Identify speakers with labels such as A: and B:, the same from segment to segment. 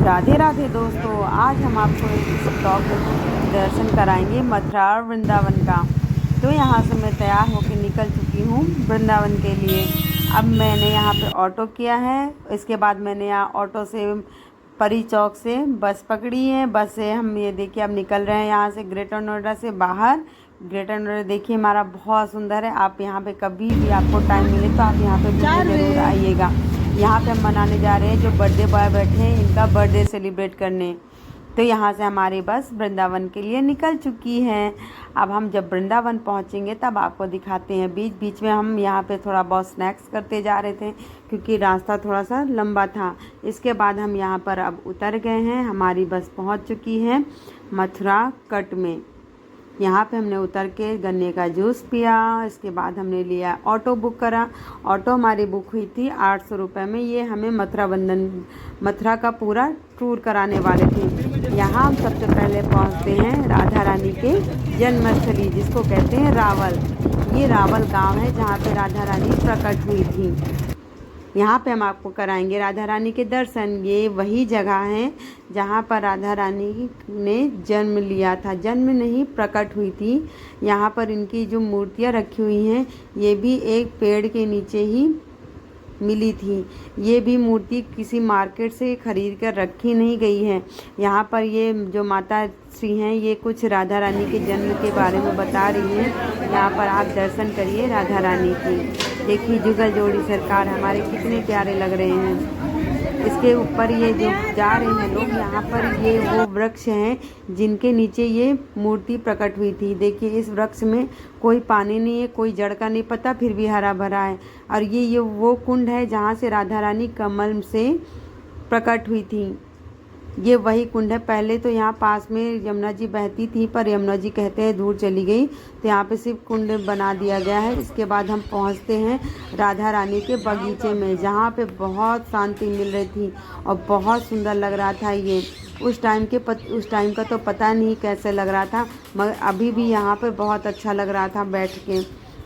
A: राधे राधे दोस्तों, आज हम आपको इस ब्लॉग में दर्शन कराएंगे मथुरा और वृंदावन का। तो यहाँ से मैं तैयार होकर निकल चुकी हूँ वृंदावन के लिए। अब मैंने यहाँ पे ऑटो किया है। इसके बाद मैंने यहाँ ऑटो से परी चौक से बस पकड़ी है। बस से हम ये देखिए अब निकल रहे हैं यहाँ से ग्रेटर नोएडा से बाहर। ग्रेटर नोएडा देखिए हमारा बहुत सुंदर है। आप यहाँ पे कभी भी आपको टाइम मिले तो आप यहाँ पे जरूर आइएगा। यहाँ पे हम मनाने जा रहे हैं, जो बर्थडे बॉय बैठे हैं इनका बर्थडे सेलिब्रेट करने। तो यहाँ से हमारी बस वृंदावन के लिए निकल चुकी है। अब हम जब वृंदावन पहुँचेंगे तब आपको दिखाते हैं। बीच बीच में हम यहाँ पे थोड़ा बहुत स्नैक्स करते जा रहे थे क्योंकि रास्ता थोड़ा सा लंबा था। इसके बाद हम यहाँ पर अब उतर गए हैं। हमारी बस पहुँच चुकी है मथुरा कट में। यहाँ पे हमने उतर के गन्ने का जूस पिया। इसके बाद हमने लिया ऑटो बुक करा। ऑटो हमारी बुक हुई थी 800 रुपये में। ये हमें मथुरा का पूरा टूर कराने वाले थे। यहाँ हम सबसे पहले पहुँचते हैं राधा रानी के जन्मस्थली, जिसको कहते हैं रावल। ये रावल गांव है जहाँ पे राधा रानी प्रकट हुई थी। यहाँ पे हम आपको कराएंगे राधा रानी के दर्शन। ये वही जगह है जहाँ पर राधा रानी ने जन्म लिया था। जन्म नहीं, प्रकट हुई थी। यहाँ पर इनकी जो मूर्तियाँ रखी हुई हैं ये भी एक पेड़ के नीचे ही मिली थी। ये भी मूर्ति किसी मार्केट से खरीद कर रखी नहीं गई है। यहाँ पर ये जो माता श्री हैं ये कुछ राधा रानी के जन्म के बारे में बता रही हैं। यहाँ पर आप दर्शन करिए राधा रानी की। देखिए जुगल जोड़ी सरकार हमारे कितने प्यारे लग रहे हैं। इसके ऊपर ये जो जा रहे हैं लोग, यहाँ पर ये वो वृक्ष हैं जिनके नीचे ये मूर्ति प्रकट हुई थी। देखिए इस वृक्ष में कोई पानी नहीं है, कोई जड़ का नहीं पता, फिर भी हरा भरा है। और ये वो कुंड है जहाँ से राधा रानी कमल से प्रकट हुई थी। ये वही कुंड है। पहले तो यहाँ पास में यमुना जी बहती थी, पर यमुना जी कहते हैं दूर चली गई, तो यहाँ पे सिर्फ कुंड बना दिया गया है। इसके बाद हम पहुँचते हैं राधा रानी के बगीचे में, जहाँ पे बहुत शांति मिल रही थी और बहुत सुंदर लग रहा था। ये उस टाइम का तो पता नहीं कैसे लग रहा था, मगर अभी भी यहाँ पर बहुत अच्छा लग रहा था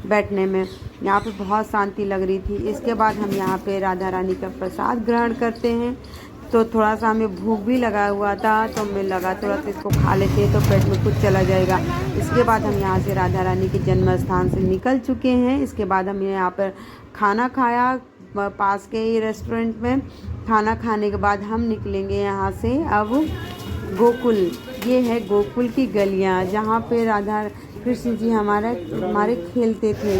A: बैठने में। यहाँ पे बहुत शांति लग रही थी। इसके बाद हम यहाँ पे राधा रानी का प्रसाद ग्रहण करते हैं। तो थोड़ा सा हमें भूख भी लगा हुआ था, तो हमें लगा थोड़ा सा इसको खा लेते हैं तो पेट में कुछ चला जाएगा। इसके बाद हम यहाँ से राधा रानी के जन्म स्थान से निकल चुके हैं। इसके बाद हमने यहाँ पर खाना खाया पास के ही रेस्टोरेंट में। खाना खाने के बाद हम निकलेंगे यहाँ से अब गोकुल। ये है गोकुल की गलियाँ जहाँ पे राधा कृष्ण जी हमारे खेलते थे।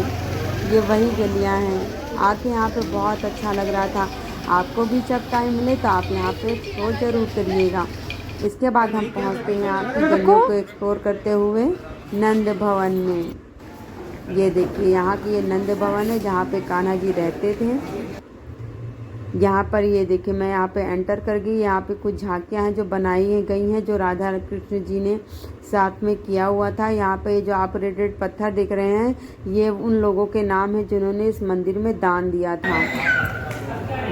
A: ये वही गलियाँ हैं। आके यहाँ पे बहुत अच्छा लग रहा था। आपको भी जब टाइम मिले तो आप यहाँ पे एक्सप्लोर ज़रूर करिएगा। इसके बाद हम पहुँचते हैं आपकी गलियों को एक्सप्लोर करते हुए नंद भवन में। ये देखिए यहाँ की ये नंद भवन है जहाँ पे कान्हा जी रहते थे। यहाँ पर ये देखिए मैं यहाँ पे एंटर कर गई। यहाँ पे कुछ झांकियाँ हैं जो बनाई गई हैं, जो राधा कृष्ण जी ने साथ में किया हुआ था। यहाँ पे जो आप रेड पत्थर दिख रहे हैं ये उन लोगों के नाम हैं जिन्होंने इस मंदिर में दान दिया था।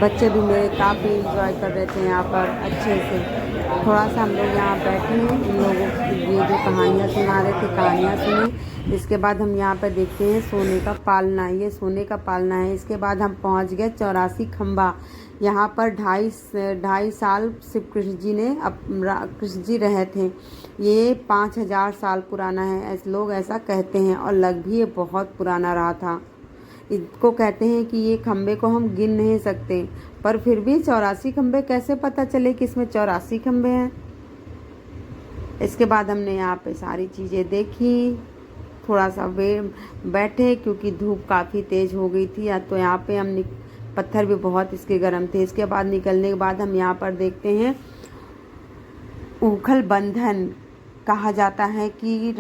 A: बच्चे भी मेरे काफ़ी इंजॉय कर रहे थे यहाँ पर अच्छे से। थोड़ा सा हम लोग यहाँ बैठे हैं, इन लोगों की ये जो कहानियाँ सुना रहे थे कहानियाँ सुने। इसके बाद हम यहाँ पर देखते हैं सोने का पालना। ये सोने का पालना है। इसके बाद हम पहुँच गए 84 खम्बा। यहाँ पर 2.5 साल शिव कृष्ण जी ने कृष्ण जी रहे थे। ये 5000 साल पुराना है, ऐसे लोग ऐसा कहते हैं, और लग भी ये बहुत पुराना रहा था। इसको कहते हैं कि ये खम्बे को हम गिन नहीं सकते, पर फिर भी 84 खम्बे कैसे पता चले कि इसमें 84 खम्बे हैं। इसके बाद हमने यहाँ पे सारी चीज़ें देखी। थोड़ा सा बैठे क्योंकि धूप काफ़ी तेज़ हो गई थी। तो यहाँ पे हम पत्थर भी बहुत इसके गर्म थे। इसके बाद निकलने के बाद हम यहाँ पर देखते हैं ऊखल बंधन। कहा जाता है कि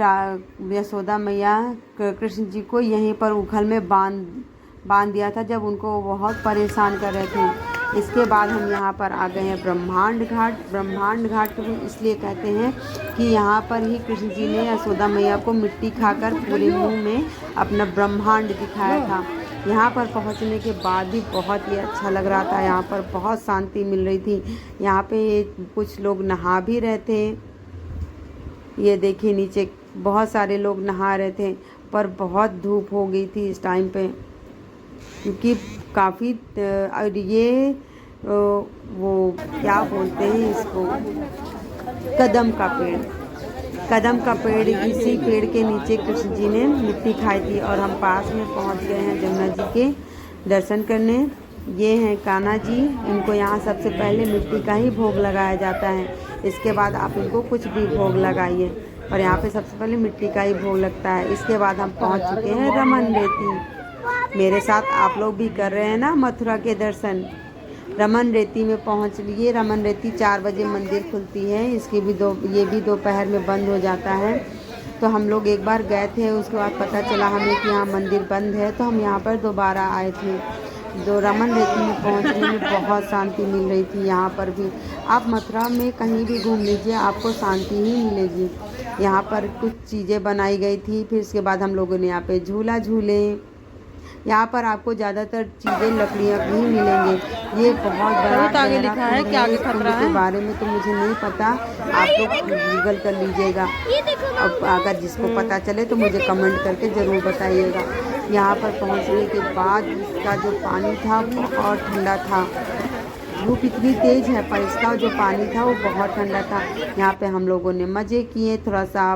A: यशोदा मैया कृष्ण जी को यहीं पर ऊखल में बांध दिया था जब उनको बहुत परेशान कर रहे थे। इसके बाद हम यहाँ पर आ गए हैं ब्रह्मांड घाट। ब्रह्मांड घाट इसलिए कहते हैं कि यहाँ पर ही कृष्ण जी ने यशोदा मैया को मिट्टी खाकर पूरे मुंह में अपना ब्रह्मांड दिखाया था। यहाँ पर पहुँचने के बाद भी बहुत ही अच्छा लग रहा था। यहाँ पर बहुत शांति मिल रही थी। यहाँ पे कुछ लोग नहा भी रहे थे। ये देखिए नीचे बहुत सारे लोग नहा रहे थे, पर बहुत धूप हो गई थी इस टाइम पे, क्योंकि काफ़ी ये वो क्या बोलते हैं इसको, कदम का पेड़। कदम का पेड़, इसी पेड़ के नीचे कृष्ण जी ने मिट्टी खाई थी। और हम पास में पहुंच गए हैं जमुना जी के दर्शन करने। ये हैं कान्हा जी, इनको यहाँ सबसे पहले मिट्टी का ही भोग लगाया जाता है, इसके बाद आप इनको कुछ भी भोग लगाइए, और यहाँ पे सबसे पहले मिट्टी का ही भोग लगता है। इसके बाद हम पहुँच चुके हैं रमन रेती। मेरे साथ आप लोग भी कर रहे हैं ना मथुरा के दर्शन। रमन रेती में पहुंच लिए। रमन रेती 4 बजे मंदिर खुलती है, इसकी भी ये भी दोपहर में बंद हो जाता है। तो हम लोग एक बार गए थे, उसके बाद पता चला हमें कि यहाँ मंदिर बंद है, तो हम यहाँ पर दोबारा आए थे। रमन रेती में पहुँचने में बहुत शांति मिल रही थी। यहाँ पर भी आप मथुरा में कहीं भी घूम लीजिए, आपको शांति ही मिलेगी। यहाँ पर कुछ चीज़ें बनाई गई थी। फिर उसके बाद हम लोगों ने यहाँ पे झूला झूले। यहाँ पर आपको ज़्यादातर चीज़ें लकड़ियाँ भी मिलेंगे। ये बहुत बड़ा
B: आगे लिखा है कि आगे खतरा है
A: के बारे में तो मुझे नहीं पता, आप लोग गूगल कर लीजिएगा। अब अगर जिसको पता चले तो मुझे कमेंट करके ज़रूर बताइएगा। यहाँ पर पहुँचने के बाद इसका जो पानी था बहुत ठंडा था। धूप इतनी तेज़ है पर इसका जो पानी था वो बहुत ठंडा था। यहाँ पे हम लोगों ने मज़े किए, थोड़ा सा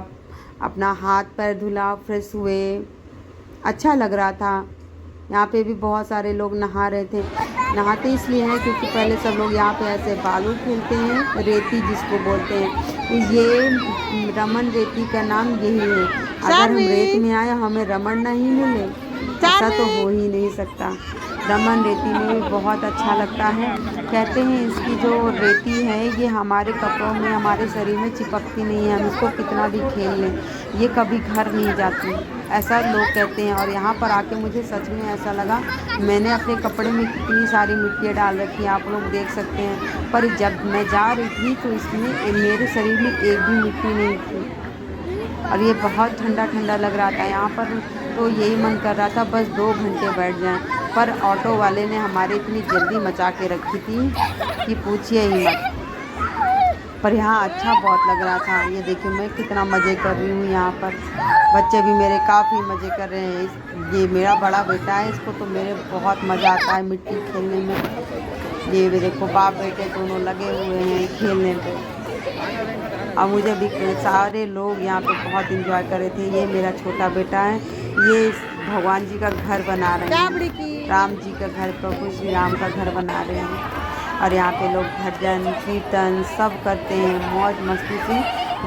A: अपना हाथ पैर धुला, फ्रेश हुए, अच्छा लग रहा था। यहाँ पे भी बहुत सारे लोग नहा रहे थे। नहाते इसलिए हैं क्योंकि पहले सब लोग यहाँ पे ऐसे बालू खेलते हैं, रेती जिसको बोलते हैं। ये रमन रेती का नाम यही है। अगर हम रेत में आए हमें रमन नहीं मिले, ऐसा तो हो ही नहीं सकता। रमन रेती में भी बहुत अच्छा लगता है। कहते हैं इसकी जो रेती है ये हमारे कपड़ों में, हमारे शरीर में चिपकती नहीं है, हम इसको कितना भी खेल लें ये कभी घर नहीं जाती, ऐसा लोग कहते हैं। और यहाँ पर आके मुझे सच में ऐसा लगा, मैंने अपने कपड़े में कितनी सारी मिट्टियाँ डाल रखी हैं, आप लोग देख सकते हैं। पर जब मैं जा रही थी तो इसमें मेरे शरीर में एक भी मिट्टी नहीं थी, और ये बहुत ठंडा ठंडा लग रहा था। यहाँ पर तो यही मन कर रहा था बस 2 घंटे बैठ जाएं, पर ऑटो वाले ने हमारे इतनी जल्दी मचा के रखी थी कि पूछिए ही मत। पर यहाँ अच्छा बहुत लग रहा था। ये देखिए मैं कितना मज़े कर रही हूँ यहाँ पर। बच्चे भी मेरे काफ़ी मज़े कर रहे हैं। ये मेरा बड़ा बेटा है, इसको तो मेरे बहुत मज़ा आता है मिट्टी खेलने में। ये भी देखो बाप बेटे दोनों लगे हुए हैं खेलने पे। और मुझे भी सारे लोग यहाँ पे बहुत इंजॉय कर रहे थे। ये मेरा छोटा बेटा है, ये भगवान जी का घर बना रहे हैं, राम जी का घर, प्रभु श्री राम का घर बना रहे हैं। और यहाँ पे लोग भजन कीर्तन सब करते हैं, मौज मस्ती से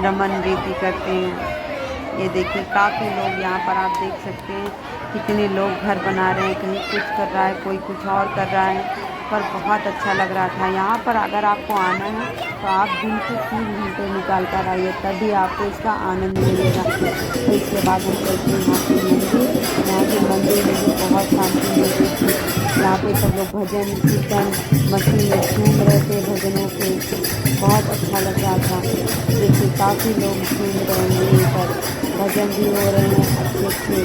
A: रमन रेती करते हैं। ये देखिए काफ़ी लोग यहाँ पर आप देख सकते हैं कितने लोग घर बना रहे हैं, कहीं कुछ कर रहा है, कोई कुछ और कर रहा है, पर बहुत अच्छा लग रहा था। यहाँ पर अगर आपको आना है तो आप दिन के 3 घंटे निकाल कर आइए, तभी आपको इसका आनंद मिलेगा। तो इसके बाद हम चलते हैं यहाँ के मंदिर में भी बहुत शांति मिलती थी। यहाँ पे सब लोग भजन कीर्तन मस्ती में झूम रहे थे, भजनों के बहुत अच्छा लग रहा था। देखिए काफ़ी लोग झूम रहे हैं, यहीं पर भजन भी हो रहे हैं अच्छे अच्छे।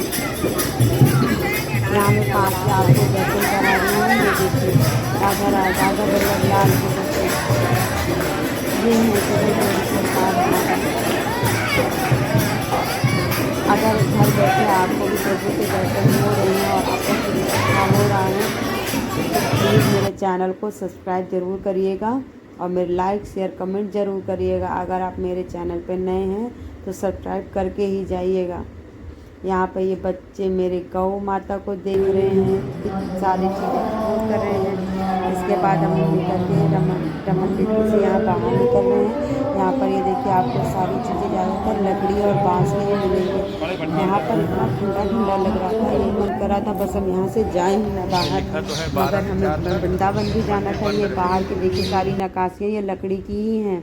A: यहाँ में 5 से आपको दर्शन करा रही हूँ। ये देखिए राधा वल्लभ लाल जी बच्चे, ये है सभी मेरी सरकार हमारी। अगर घर बैठे आपको भी प्रभु के दर्शन हो रहे हैं और आपको अच्छा हो रहा है तो प्लीज़ मेरे चैनल को सब्सक्राइब ज़रूर करिएगा और मेरे लाइक शेयर कमेंट ज़रूर करिएगा। अगर आप मेरे चैनल पर नए हैं तो सब्सक्राइब करके ही जाइएगा। यहाँ पे ये बच्चे मेरे गौ माता को देख रहे हैं, कितनी सारी चीज़ें कर रहे हैं। इसके बाद हम निकलते हैं रमन रेती से, यहाँ बाहर निकल रहे हैं। यहाँ पर ये देखिए आपको सारी चीज़ें ज़्यादातर लकड़ी और बांस में ही मिलेंगे। यहाँ पर इतना ठंडा ठंडा लग रहा था, ये मन कर रहा था बस हम यहाँ से जाएँ ही ना बाहर, मगर हमें वृंदावन भी जाना था। ये बाहर की देखिए सारी नक्काशियाँ ये लकड़ी की ही हैं,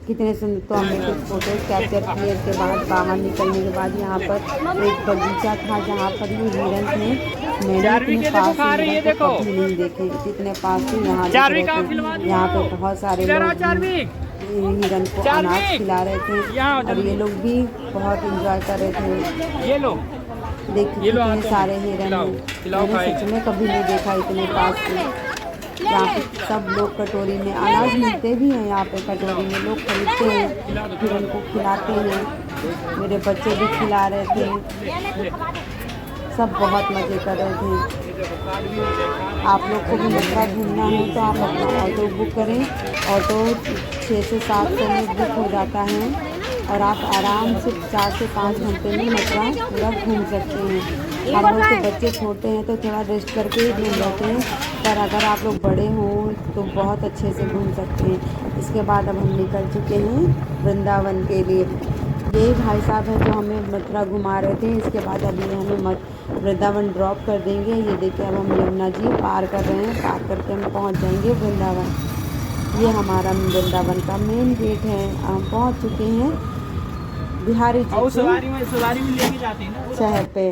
A: कितने सुंदर। तो हमने कुछ फोटोज कैप्चर किए। इसके बाद बाहर निकलने के बाद यहाँ पर एक बगीचा था जहाँ पर ये हिरन थे। मैंने इतने पास से कभी नहीं देखे, इतने पास से यहाँ देख रहे थे। यहाँ पे बहुत सारे लोग हिरन को अनाज खिला रहे थे और ये लोग भी बहुत इंजॉय कर रहे थे।
B: ये लो
A: देखिए कितने सारे हिरन हैं, मैंने सच में कभी नहीं देखा इतने पास से। यहाँ पे सब लोग कटोरी में अनाज मिलते भी हैं, यहाँ पे कटोरी में लोग खरीदते हैं, फिर उनको खिलाते हैं। मेरे बच्चे भी खिला रहे थे, सब बहुत मज़े कर रहे थे। आप लोग को भी मथुरा घूमना हो तो आप अपना ऑटो बुक करें। ऑटो 6 से 7 सौ में बुक हो जाता है और आप आराम से 4 से 5 घंटे में मथुरा पूरा घूम सकते हैं। हम लोग के बच्चे छोटे हैं तो थोड़ा रेस्ट करके ही घूम जाते हैं, पर अगर आप लोग बड़े हों तो बहुत अच्छे से घूम सकते हैं। इसके बाद अब हम निकल चुके हैं वृंदावन के लिए। यही भाई साहब हैं जो हमें मथुरा घुमा रहे थे। इसके बाद अभी हमें वृंदावन ड्रॉप कर देंगे। ये देखिए अब हम यमुना जी पार कर रहे हैं। पार करके हम पहुंच जाएंगे वृंदावन। ये हमारा वृंदावन का मेन गेट है। हम पहुंच चुके हैं बिहारी जी सवारी में लेके जाते हैं ना शहर पे।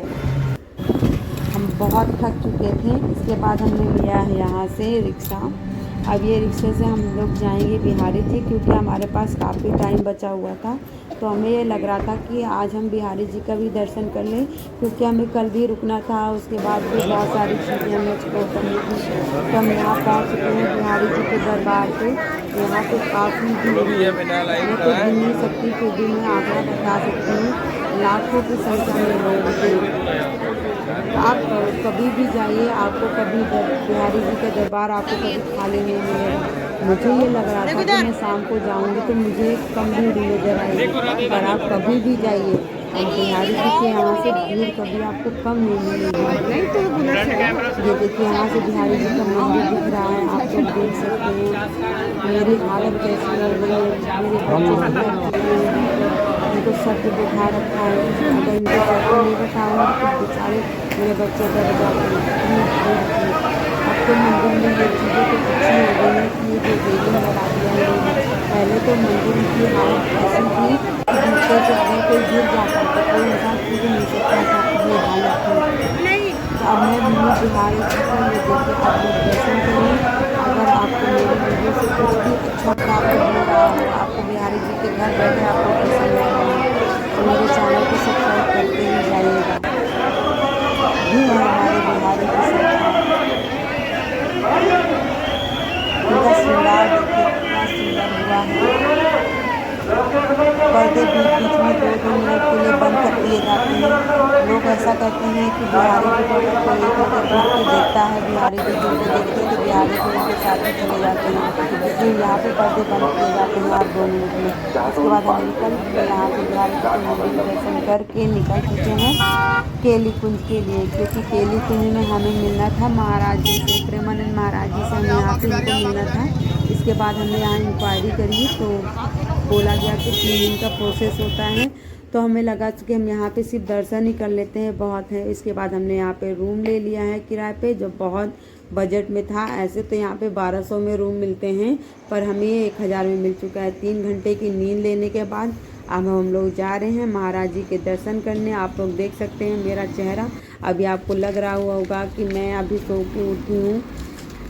A: हम बहुत थक चुके थे। इसके बाद हमने लिया है यहाँ से रिक्शा। अब ये रिक्शे से हम लोग जाएंगे बिहारी जी, क्योंकि हमारे पास काफ़ी टाइम बचा हुआ था। तो हमें ये लग रहा था कि आज हम बिहारी जी का भी दर्शन कर लें, क्योंकि हमें कल भी रुकना था। उसके बाद भी बहुत सारी चीज़ें हमें एक्सप्लोर करनी थी। तो हम यहाँ पहुँच चुके हैं बिहारी जी के दरबार पे। यहाँ पे काफ़ी भीड़ है, मैं तो गिन नहीं सकती, फिर भी मैं आंकड़ा बता सकती हूँ। लाखों की संख्या में लोग थे। तो आप कभी भी जाइए, आपको कभी बिहारी जी का दरबार आपको कभी खाली नहीं मिलेगा। मुझे ये लग रहा था कि मैं शाम को जाऊंगी तो मुझे कम भीड़ नजर आएगी, पर आप कभी भी जाइए और बिहारी जी के यहाँ से भीड़ कभी आपको कम नहीं मिलेगी। ये देखिए यहाँ से बिहारी जी का मंदिर दिख रहा है, आप लोग देख सकते हैं। मेरी हालत कैसी हो गई है, मेरे बच्चे उनको सर पे बिठा रखा है। अगर इनको सर पे नहीं बैठाऊंगी तो बेचारे मेरे बच्चे डर जाते हैं। अब तो मंदिर में ये चीज़ें तो अच्छी हो गई है कि ये जो रेलिंग लगा दिया है। पहले तो मंदिर की हालत ऐसी थी कि दूसरे से अगर कोई गिर जाता तो कोई इंसान कूद नहीं सकता था, ये हालत थी। तो अब मैं बिहारी जी का ये देखिए आप लोग दर्शन करें। अगर आपको मेरे वीडियो से कुछ भी अच्छा प्राप्त हो रहा हो, आपको बिहारी जी के घर बैठे आपको पसंद आ रहा है, तो मेरे चैनल को सब्सक्राइब करके ही जाइएगा। ये है हमारे बिहारी की संख्या। उनका श्रृंगार देखिए कितना सुंदर हुआ है। पर्दे बीच बीच में 2-2 मिनट के लिए बंद कर दिए जाते हैं। लोग ऐसा करते हैं कि बिहारी जी को एक अगर घूर के देखता है, बिहारी जी घूर के देखते हैं तो बिहारी जी उनके साथ ही चले जाते हैं। इसलिए यहाँ पे पर्दे बंद किए जाते हैं हर 2 मिनट में। उसके बाद हम निकल चुके यहाँ से बिहारी जी के मंदिर दर्शन करके निकल चुके हैं केली कुंज के लिए, क्योंकि केली कुंज में हमें मिलना था महाराज जी से, प्रेमानंद महाराज जी से हमें यहाँ पे उनको मिलना था। इसके बाद हमने यहाँ इंक्वायरी करी तो बोला गया कि 3 दिन का प्रोसेस होता है। तो हमें लगा कि हम यहाँ पे सिर्फ दर्शन ही कर लेते हैं, बहुत है। इसके बाद हमने यहाँ पे रूम ले लिया है किराए पे, जो बहुत बजट में था। ऐसे तो यहाँ पे 1200 में रूम मिलते हैं, पर हमें ये 1000 में मिल चुका है। 3 घंटे की नींद लेने के बाद अब हम लोग जा रहे हैं महाराज जी के दर्शन करने। आप लोग देख सकते हैं मेरा चेहरा। अभी आपको लग रहा होगा कि मैं अभी सो के उठी हूँ।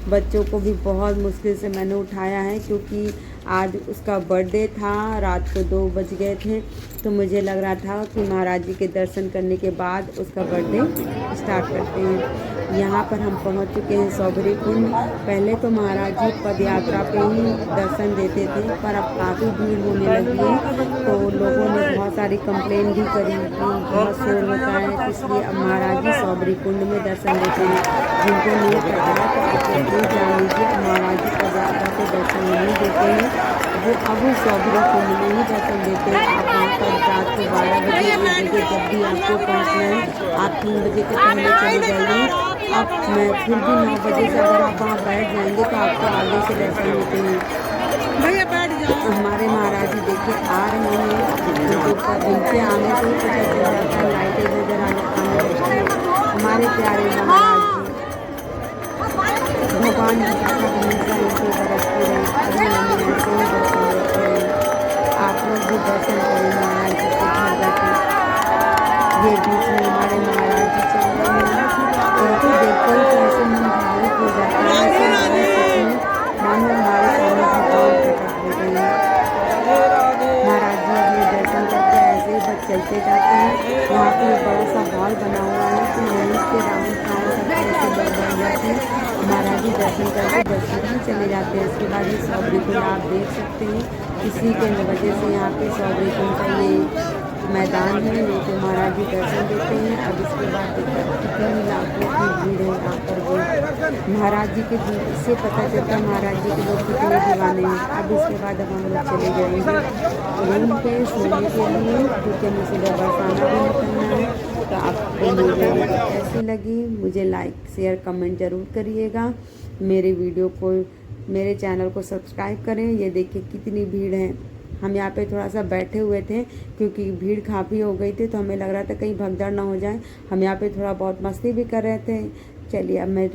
A: बच्चों को भी बहुत मुश्किल से मैंने उठाया है, क्योंकि आज उसका बर्थडे था। रात को 2 बज गए थे, तो मुझे लग रहा था कि महाराज जी के दर्शन करने के बाद उसका बर्थडे स्टार्ट करते हैं। यहाँ पर हम पहुँच चुके हैं सौभरी कुंड। पहले तो महाराज जी पद यात्रा पे ही दर्शन देते थे, पर अब काफ़ी भीड़ होने लगी है, तो लोगों ने बहुत सारी कंप्लेन भी करी कि बहुत शोर होता है, इसलिए अब महाराज जी सौभरी कुंड में दर्शन देते हैं। जिनको नहीं पता है तो आप लोग जान लीजिए, महाराज जी पद यात्रा पे दर्शन नहीं देते हैं, वो अब सौभरी कुंड में ही दर्शन देते हैं। आप वहाँ पर रात को 12 बजे 1 बजे जब भी आपको पहुँचना है, आप 3 बजे के पहले चले जाइए। अब मैं फिर भी 9 बजे से अगर आप वहाँ बैठ जाएंगे तो आपको आगे से दर्शन होते हैं। भैया बैठ जाओ। हमारे महाराज जी देखिए आ रहे हैं, उनके आने से ही पता चल जाता है, लाइटें नजर आने लगती है। हमारे प्यारे महाराज जी, भगवान जी का हमेशा इनसे बरसते रहे, अभी हमें ऐसे ही दर्शन देते हैं। आप लोग भी दर्शन करें महाराज जी के घर बैठे। ये बीच में हमारे महाराज जी चल रहे हैं, उनको देखते ही कैसे मन भावुक हो जाता है, ऐसे मानो हमारे सामने भगवान प्रकट हो गए हैं। महाराज जी अपने दर्शन करके ऐसे ही बस चलते जाते हैं। यहाँ पे बड़ा सा हॉल बना हुआ है, तो वहीं के राउंड करके ऐसे बन जाते हैं। महाराज जी दर्शन करके दर्शन ही चले जाते हैं। इसके बाद ये सौभरी कुंड आप देख सकते हैं, इसी के वजह से यहाँ पे सौभरी कुंड का ये मैदान है, नहीं तो महाराज जी दर्शन देते हैं। अब इसके बाद कितनी लाखों की भीड़ है यहाँ पर भी महाराज जी के भीड़, इससे पता चलता महाराज जी के लोग कितने दीवाने हैं। अब इसके बाद अब हम लोग चले जाएंगे रूम पे सोने के लिए, क्योंकि हमें सुबह बरसाना भी निकलना है। तो आपको मेरी वीडियो कैसी लगी मुझे लाइक शेयर कमेंट ज़रूर करिएगा। मेरे वीडियो को, मेरे चैनल को सब्सक्राइब करें। ये देखिए कितनी भीड़ है। हम यहाँ पे थोड़ा सा बैठे हुए थे क्योंकि भीड़ काफ़ी हो गई थी, तो हमें लग रहा था कहीं भगदड़ ना हो जाए। हम यहाँ पे थोड़ा बहुत मस्ती भी कर रहे थे। चलिए अब मैं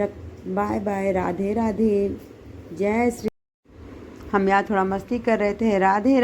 A: बाय बाय, राधे राधे, जय श्री। हम यहाँ थोड़ा मस्ती कर रहे थे। राधे।